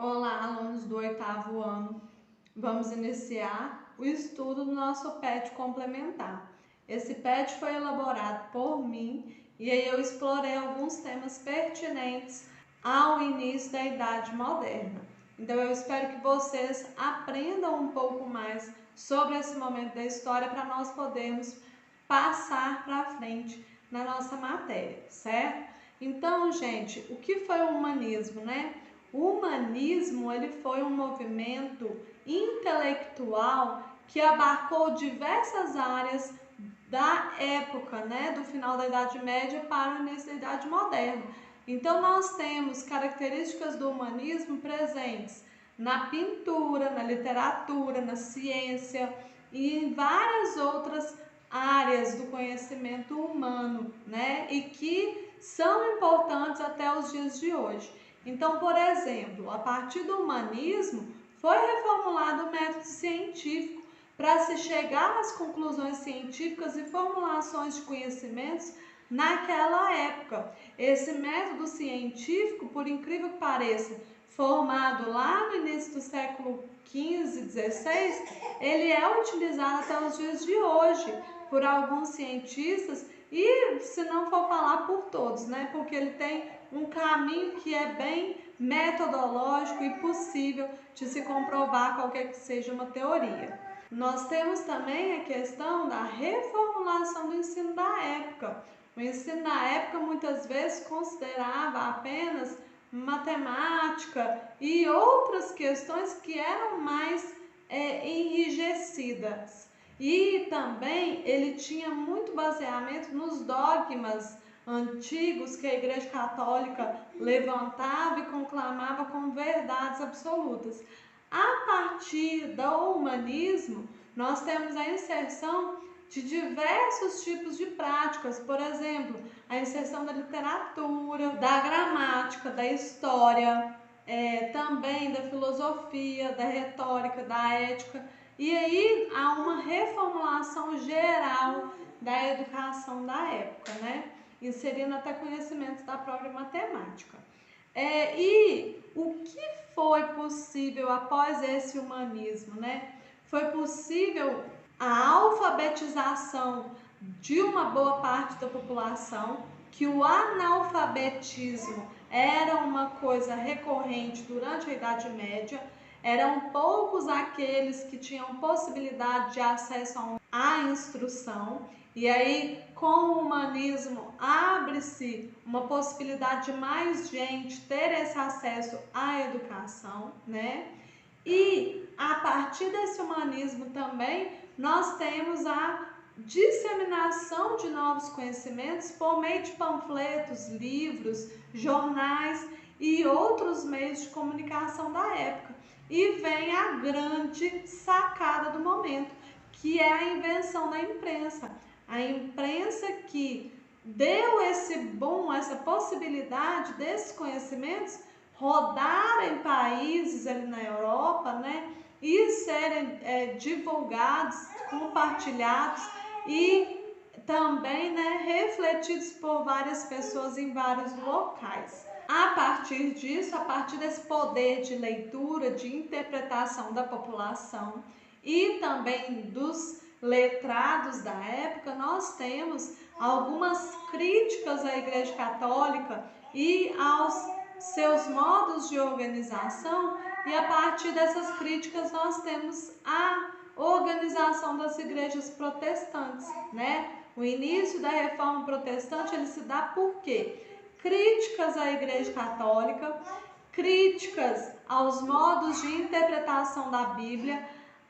Olá, alunos do 8º ano. Vamos iniciar o estudo do nosso PET complementar. Esse PET foi elaborado por mim e aí eu explorei alguns temas pertinentes ao início da Idade Moderna. Então eu espero que vocês aprendam um pouco mais sobre esse momento da história para nós podermos passar para frente na nossa matéria, certo? Então, gente, o que foi o humanismo, né? O humanismo ele foi um movimento intelectual que abarcou diversas áreas da época, né, do final da Idade Média para o início da Idade Moderna. Então nós temos características do humanismo presentes na pintura, na literatura, na ciência e em várias outras áreas do conhecimento humano, né, e que são importantes até os dias de hoje. Então, por exemplo, a partir do humanismo foi reformulado o método científico para se chegar às conclusões científicas e formulações de conhecimentos naquela época. Esse método científico, por incrível que pareça, formado lá no início do século XV, XVI, ele é utilizado até os dias de hoje por alguns cientistas e, se não for falar por todos, né? Porque ele tem um caminho que é bem metodológico e possível de se comprovar qualquer que seja uma teoria. Nós temos também a questão da reformulação do ensino da época. O ensino da época muitas vezes considerava apenas matemática e outras questões que eram mais enrijecidas. E também ele tinha muito baseamento nos dogmas antigos que a Igreja Católica levantava e conclamava como verdades absolutas. A partir do humanismo, nós temos a inserção de diversos tipos de práticas, por exemplo, a inserção da literatura, da gramática, da história, também da filosofia, da retórica, da ética, e aí há uma reformulação geral da educação da época, né? Inserindo até conhecimentos da própria matemática. E o que foi possível após esse humanismo, né? Foi possível a alfabetização de uma boa parte da população, que o analfabetismo era uma coisa recorrente durante a Idade Média, eram poucos aqueles que tinham possibilidade de acesso à instrução, e aí com o humanismo abre-se uma possibilidade de mais gente ter esse acesso à educação, né? E a partir desse humanismo também nós temos a disseminação de novos conhecimentos por meio de panfletos, livros, jornais e outros meios de comunicação da época. E vem a grande sacada do momento, que é a invenção da imprensa. A imprensa que deu esse boom, essa possibilidade desses conhecimentos rodar em países ali na Europa, né, e serem divulgados, compartilhados e também, né, refletidos por várias pessoas em vários locais. A partir disso, a partir desse poder de leitura, de interpretação da população e também dos letrados da época, nós temos algumas críticas à Igreja Católica e aos seus modos de organização, e a partir dessas críticas nós temos a organização das igrejas protestantes, né? O início da reforma protestante ele se dá por quê? Críticas à Igreja Católica, críticas aos modos de interpretação da Bíblia,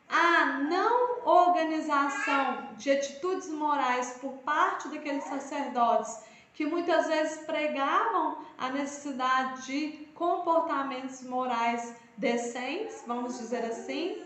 a não organização de atitudes morais por parte daqueles sacerdotes que muitas vezes pregavam a necessidade de comportamentos morais decentes, vamos dizer assim,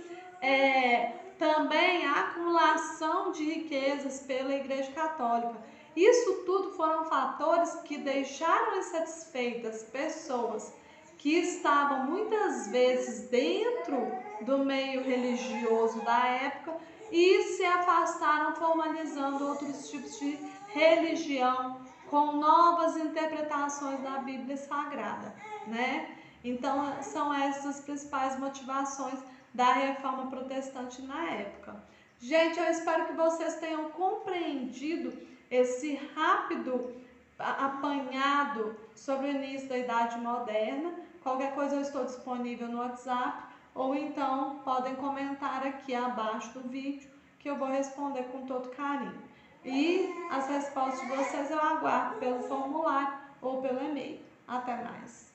também a acumulação de riquezas pela Igreja Católica. Isso tudo foram fatores que deixaram insatisfeitas pessoas que estavam muitas vezes dentro do meio religioso da época e se afastaram, formalizando outros tipos de religião com novas interpretações da Bíblia Sagrada, né? Então, são essas as principais motivações da reforma protestante na época. Gente, eu espero que vocês tenham compreendido esse rápido apanhado sobre o início da Idade Moderna. Qualquer coisa eu estou disponível no WhatsApp, ou então podem comentar aqui abaixo do vídeo que eu vou responder com todo carinho. E as respostas de vocês eu aguardo pelo formulário ou pelo e-mail. Até mais!